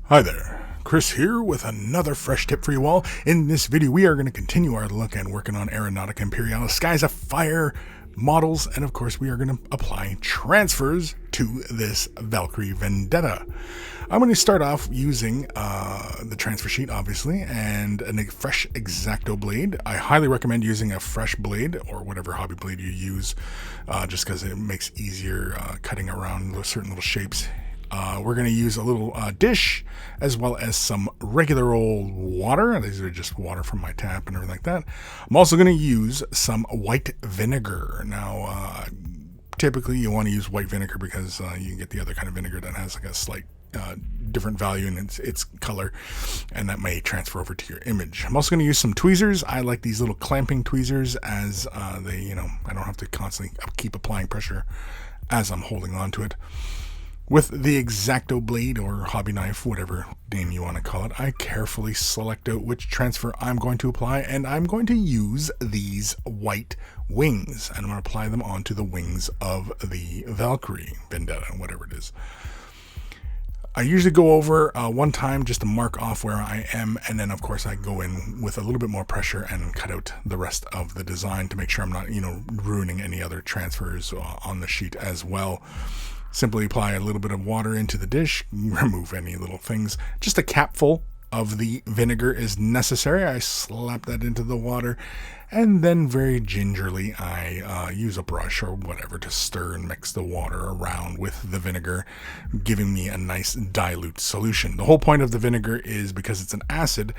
Hi there, Chris here with another fresh tip for you all. In this video, we are going to continue our look at working on Aeronautica Imperialis Skies of Fire models, and of course we are going to apply transfers to this Valkyrie Vendetta. I'm going to start off using the transfer sheet, obviously, and a fresh X-Acto blade. I highly recommend using a fresh blade, or whatever hobby blade you use, just because it makes easier cutting around certain little shapes. We're going to use a little dish as well as some regular old water. These are just water from my tap and everything like that. I'm also going to use some white vinegar. Now, typically you want to use white vinegar because you can get the other kind of vinegar that has like a slight different value in its color, and that may transfer over to your image. I'm also going to use some tweezers. I like these little clamping tweezers as they, I don't have to constantly keep applying pressure as I'm holding on to it. With the X-Acto blade or hobby knife, whatever name you want to call it, I carefully select out which transfer I'm going to apply, and I'm going to use these white wings, and I'm going to apply them onto the wings of the Valkyrie Vendetta, whatever it is. I usually go over one time just to mark off where I am, and then of course I go in with a little bit more pressure and cut out the rest of the design to make sure I'm not, ruining any other transfers on the sheet as well. Simply apply a little bit of water into the dish, remove any little things. Just a capful of the vinegar is necessary. I slap that into the water, and then very gingerly I use a brush or whatever to stir and mix the water around with the vinegar, giving me a nice dilute solution. The whole point of the vinegar is because it's an acid,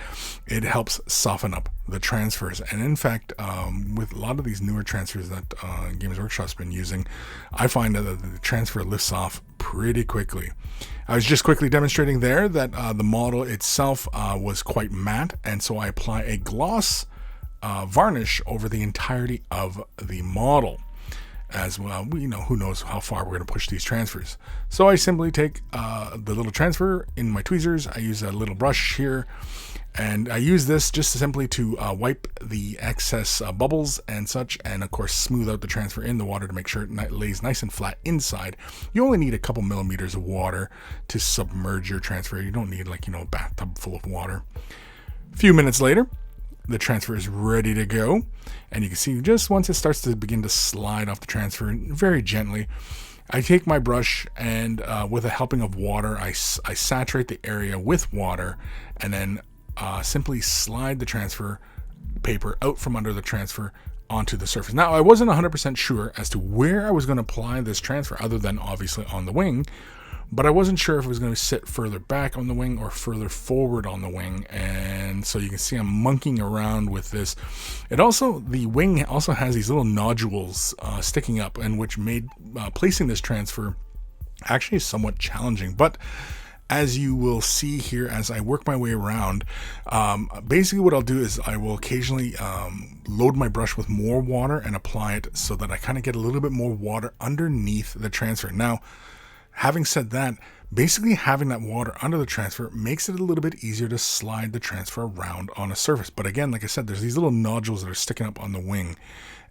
it helps soften up the transfers. And in fact, with a lot of these newer transfers that Games Workshop's been using, I find that the transfer lifts off pretty quickly. I was just quickly demonstrating there that the model itself was quite matte, and so I apply a gloss varnish over the entirety of the model. As well, who knows how far we're going to push these transfers. So I simply take the little transfer in my tweezers. I use a little brush here, and I use this just simply to wipe the excess bubbles and such, and of course smooth out the transfer in the water to make sure it lays nice and flat inside. You only need a couple millimeters of water to submerge your transfer. You don't need a bathtub full of water. A few minutes later, the transfer is ready to go, and you can see just once it starts to begin to slide off the transfer very gently, I take my brush and with a helping of water, I saturate the area with water, and then simply slide the transfer paper out from under the transfer onto the surface. Now, I wasn't 100% sure as to where I was going to apply this transfer, other than obviously on the wing, but I wasn't sure if it was going to sit further back on the wing or further forward on the wing. And so you can see I'm monkeying around with this. The wing also has these little nodules sticking up, and which made placing this transfer actually somewhat challenging. But as you will see here as I work my way around, basically what I'll do is I will occasionally load my brush with more water and apply it so that I kind of get a little bit more water underneath the transfer. Now, having said that, basically having that water under the transfer makes it a little bit easier to slide the transfer around on a surface. But again, like I said, there's these little nodules that are sticking up on the wing,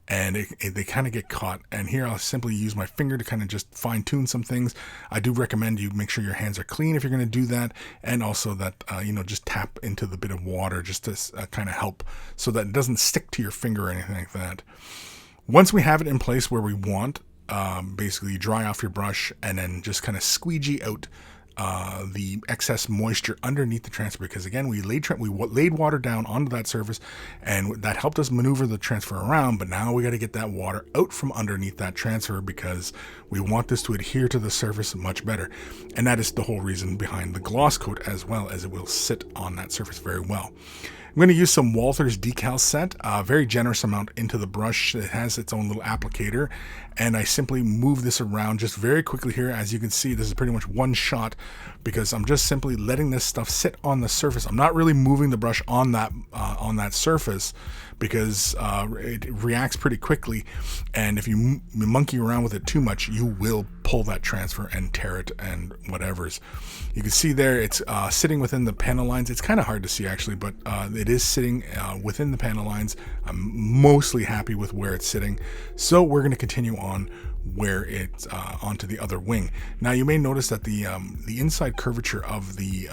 and they kind of get caught. And here I'll simply use my finger to kind of just fine tune some things. I do recommend you make sure your hands are clean if you're going to do that, and also that just tap into the bit of water just to kind of help so that it doesn't stick to your finger or anything like that. Once we have it in place where we want, basically you dry off your brush and then just kind of squeegee out the excess moisture underneath the transfer, because again we laid water down onto that surface, and that helped us maneuver the transfer around. But now we got to get that water out from underneath that transfer, because we want this to adhere to the surface much better, and that is the whole reason behind the gloss coat, as well as it will sit on that surface very well. I'm going to use some Walther's decal set, a very generous amount into the brush. It has its own little applicator, and I simply move this around just very quickly here. As you can see, this is pretty much one shot, because I'm just simply letting this stuff sit on the surface. I'm not really moving the brush on that surface, because it reacts pretty quickly, and if you monkey around with it too much, you will pull that transfer and tear it and whatever's. You can see there it's sitting within the panel lines. It's kind of hard to see actually, but it is sitting within the panel lines. I'm mostly happy with where it's sitting, so we're going to continue on where it's onto the other wing. Now you may notice that the inside curvature of the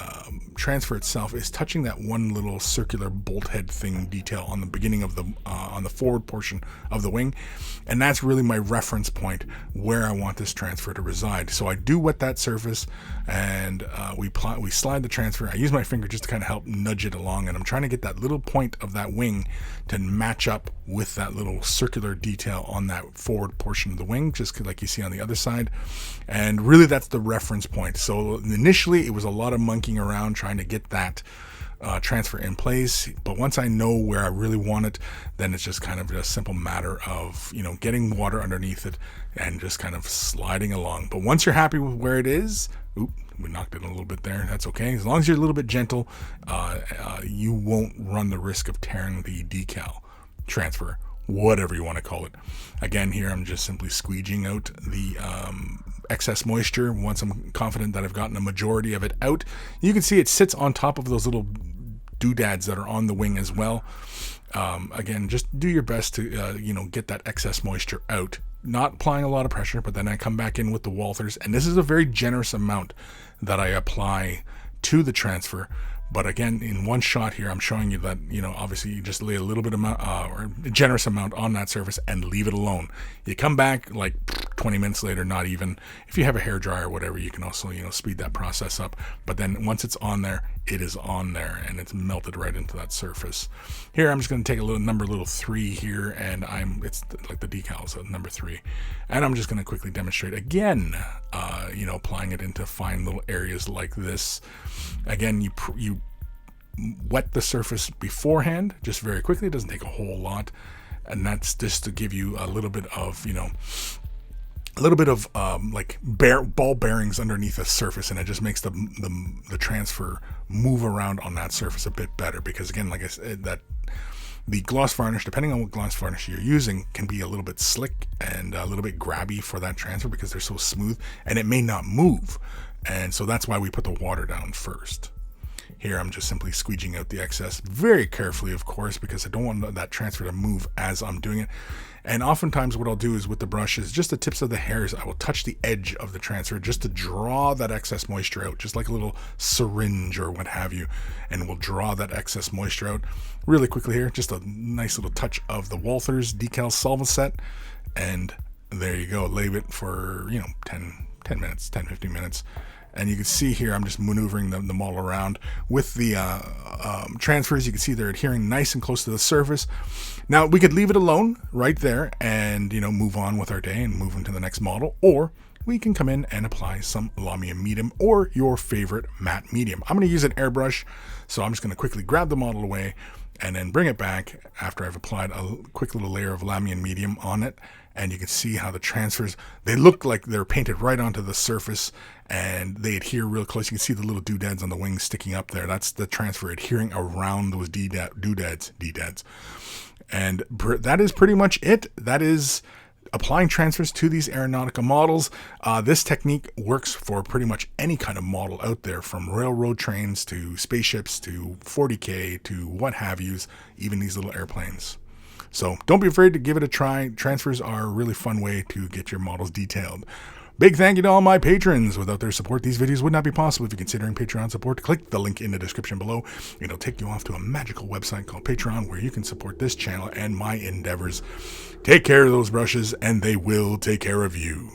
transfer itself is touching that one little circular bolt head thing detail on the beginning of the on the forward portion of the wing, and that's really my reference point where I want this transfer to reside. So I do wet that surface, and we slide the transfer. I use my finger just to kind of help nudge it along, and I'm trying to get that little point of that wing to match up with that little circular detail on that forward portion of the wing, just like you see on the other side. And really that's the reference point. So initially it was a lot of monkeying around trying to get that transfer in place, but once I know where I really want it, then it's just kind of a simple matter of, you know, getting water underneath it and just kind of sliding along. But once you're happy with where it is, we knocked it a little bit there, that's okay. As long as you're a little bit gentle, you won't run the risk of tearing the decal, transfer, whatever you want to call it. Again, here I'm just simply squeegeeing out the excess moisture. Once I'm confident that I've gotten a majority of it out, you can see it sits on top of those little doodads that are on the wing as well. Again, just do your best to you know, get that excess moisture out, not applying a lot of pressure. But then I come back in with the walthers, and this is a very generous amount that I apply to the transfer. But again, in one shot here, I'm showing you that, you know, obviously you just lay a little bit amount or a generous amount on that surface and leave it alone. You come back like 20 minutes later, not even. If you have a hairdryer or whatever, you can also, you know, speed that process up. But then once it's on there, it is on there and it's melted right into that surface. Here, I'm just going to take a little number 3 here, and it's like the decals, so number 3. And I'm just going to quickly demonstrate again, you know, applying it into fine little areas like this. Again, you wet the surface beforehand, just very quickly. It doesn't take a whole lot, and that's just to give you a little bit of, you know, like ball bearings underneath the surface, and it just makes the transfer move around on that surface a bit better. Because again, like I said, that the gloss varnish, depending on what gloss varnish you're using, can be a little bit slick and a little bit grabby for that transfer because they're so smooth, and it may not move. And so that's why we put the water down first. Here I'm just simply squeegeeing out the excess very carefully, of course, because I don't want that transfer to move as I'm doing it. And oftentimes what I'll do is with the brush is just the tips of the hairs, I will touch the edge of the transfer just to draw that excess moisture out, just like a little syringe or what have you. And we'll draw that excess moisture out really quickly here. Just a nice little touch of the Walthers decal solvent set. And there you go. Leave it for, you know, 10 minutes, 10-15 minutes. And you can see here, I'm just maneuvering the model around with the transfers. You can see they're adhering nice and close to the surface. Now, we could leave it alone right there and, you know, move on with our day and move into the next model. Or we can come in and apply some Lamium medium or your favorite matte medium. I'm going to use an airbrush, so I'm just going to quickly grab the model away and then bring it back after I've applied a quick little layer of Lamium medium on it. And you can see how the transfers, they look like they're painted right onto the surface and they adhere real close. You can see the little doodads on the wings sticking up there. That's the transfer adhering around those doodads. And that is pretty much it. That is applying transfers to these Aeronautica models. This technique works for pretty much any kind of model out there, from railroad trains to spaceships to 40K to what have yous, even these little airplanes. So don't be afraid to give it a try. Transfers are a really fun way to get your models detailed. Big thank you to all my patrons. Without their support, these videos would not be possible. If you're considering Patreon support, click the link in the description below. It'll take you off to a magical website called Patreon where you can support this channel and my endeavors. Take care of those brushes, and they will take care of you.